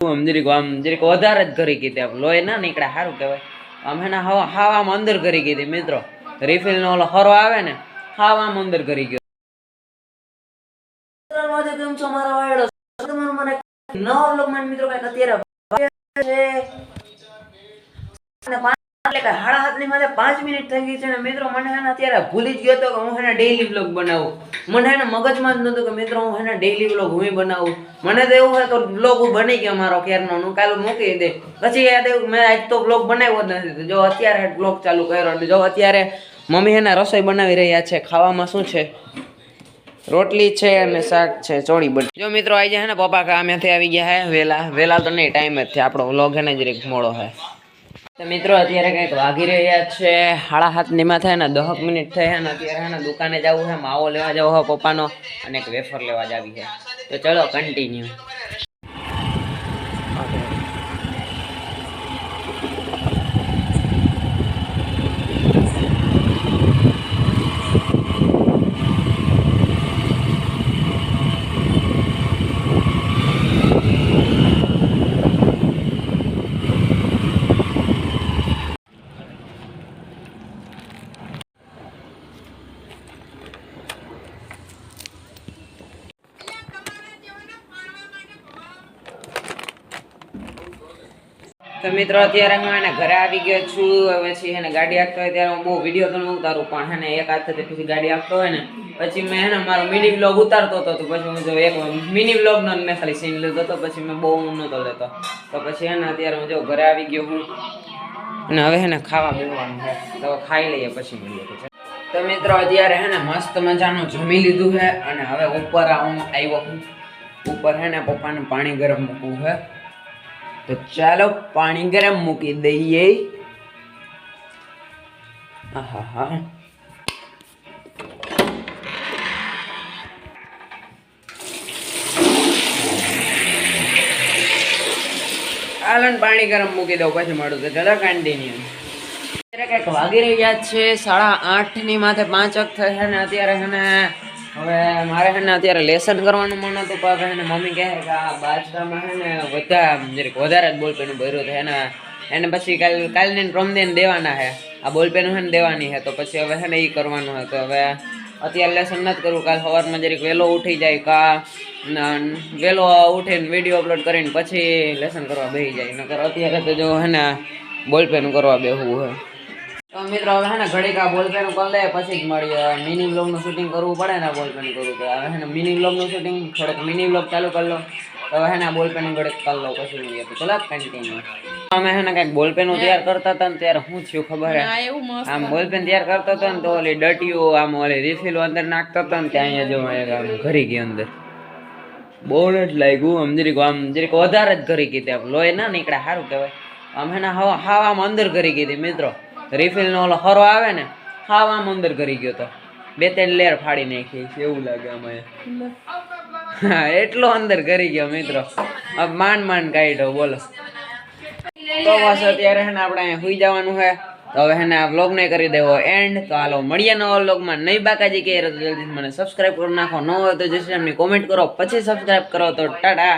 આમ જરીક વધારે જ કરી કીધી આમ લોહી ના નીકળે સારું કહેવાય આમ હે ને હાવ આમ અંદર કરી કીધી મિત્રો રિફિલ નો ઓલો હરો આવે ને હાવ આમ અંદર કરી ગયો કેમ છો મારા વાયડો મને નવો લોક માન મિત્રો કઈ અત્યારે એટલે કે 7:30 ની માથે 5 મિનિટ થઈ ગઈ છે ને મિત્રો મને હે ને અત્યારે ભૂલી જ ગયો તો કે હું હે ને ડેઈલી વ્લોગ બનાવું મને હે ને મગજમાં જ નહોતું કે મિત્રો હું હે ને ડેઈલી વ્લોગ હું બનાવું મને તો એવું હે તો વ્લોગ બની ગયો મારો કેરનો હું કાલ મૂકી દે પછી યાદ આવ્યું મેં આજ તો વ્લોગ બનાવ્યો જ નથી જો અત્યારે વ્લોગ ચાલુ કર્યો અને જો અત્યારે મમ્મી હે ને રસોઈ બનાવી રહ્યા છે ખાવામાં શું છે રોટલી છે અને શાક છે ચોળી બની જો મિત્રો આવી જાય હે ને પપ્પા કામેથી આવી ગયા હે વેલા તો નહીં ટાઈમ જ છે આપણો વ્લોગ હે ને જરીક મોડો હે તો મિત્રો અત્યારે કંઈક વાગી રહ્યા છે 7:30 ની માં થાય ને 10 મિનિટ થઈ ને અત્યારે હે ને દુકાને જવું છે માવો લેવા જવો છે પપ્પાનો અને એક વેફર લેવા જાવી છે તો ચલો કન્ટિન્યુ તો મિત્રો અત્યારે હું એને ઘરે આવી ગયો છું હવે પછી એને ગાડી આપતો હોય ત્યારે હું બહુ વિડીયો તો ન ઉતારું પણ હે ને એક હાથથી પછી ગાડી આપતો હોય ને પછી મેં હે ને મારો મિની વ્લોગ ઉતારતો હતો તો પછી હું જો એક મિની વ્લોગનો મેં ખાલી સીન લીધો હતો પછી મેં બહુ નહોતો લેતો તો પછી હે ને અત્યારે હું જો ઘરે આવી ગયો હું અને હવે હે ને ખાવા બેસવાનું છે તો ખાઈ લઈએ પછી મળીએ પછી તો મિત્રો અત્યારે હે ને મસ્ત મજાનું જમી લીધું છે અને હવે ઉપર હું આવ્યો હું ઉપર હે ને પપ્પાને પાણી ગરમ મૂકવું છે તો ચાલો પાણી ગરમ મૂકી દઈએ આહાહા આલન પાણી ગરમ મૂકી દઉં પછી મળું તો ચાલો કન્ટિન્યુ અત્યારે કંઈક વાગી રહ્યા છે 8:30 ની માથે 5 વાગ થશે ને અત્યારે હે ને હવે મારે હે ને અત્યારે લેસન કરવાનું મન હતું પણ હે ને મમ્મી કહે કે આ બાજકામાં હે ને વધારે જ બોલપેન ભર્યું છે એને પછી કાલની પ્રમદેન દેવાના છે આ બોલપેન હે ને દેવાની છે તો પછી હવે હે ને એ કરવાનું છે તો હવે અત્યારે લેસન નથી કરવું કાલ સવારમાં જરીક વહેલો ઉઠી જાય કા વહેલો ઉઠીને વિડીયો અપલોડ કરીને પછી લેસન કરવા બેસી જાય નકર અત્યારે તો જો હે ને બોલપેન કરવા બેસવું હોય તો મિત્રો હવે હે ને ઘડીક આ બોલપેન કરી લે પછી જ મળીએ મિની વ્લોગનું શૂટિંગ કરવું પડે ને બોલપેન કરવું તો હવે હે ને મિની વ્લોગનું શૂટિંગ થોડોક મિની વ્લોગ ચાલુ કરી લો તો હવે હે ને બોલપેન ઘડીક કરી લો પછી મળીએ તો ચલો કન્ટિન્યુ અમે હે ને કંઈક બોલપેન તૈયાર કરતા હતા ને ત્યારે શું થયું ખબર હે આમ બોલપેન તૈયાર કરતા હતા ને તો ઓલી ડટીઓ આમ ઓલી રિફિલ અંદર નાખતા હતા ને ત્યાં અહીંયા જો આમ ઘરી ગઈ અંદર બહુ જ લાગ્યું આમ જરીક વધારે જ ઘરી ગઈ આમ લોહી ના નીકળે સારું કહેવાય આમ હે ને હાવ આમ અંદર ઘરી ગઈ મિત્રો રિફિલ નો ઓલો હરો આવે ને હાવ આમ અંદર કરી ગયો તો 2-3 લેયર ફાડી નાખી એવું લાગે આમાં હા એટલો અંદર કરી ગયો મિત્રો अब માંડ કાઢ્યો બોલો તો બસ અત્યારે હે ને આપણે અહીંયા સુઈ જવાનું છે તો હવે હે ને આ વ્લોગ ને કરી દેવો એન્ડ તો હાલો મળીએ નવો વ્લોગમાં નહીં બાકાજી કે જલ્દી મને સબસ્ક્રાઇબ કરી નાખો ન હોય તો જસ્ટ એમની કોમેન્ટ કરો પછી સબસ્ક્રાઇબ કરો તો ટાટા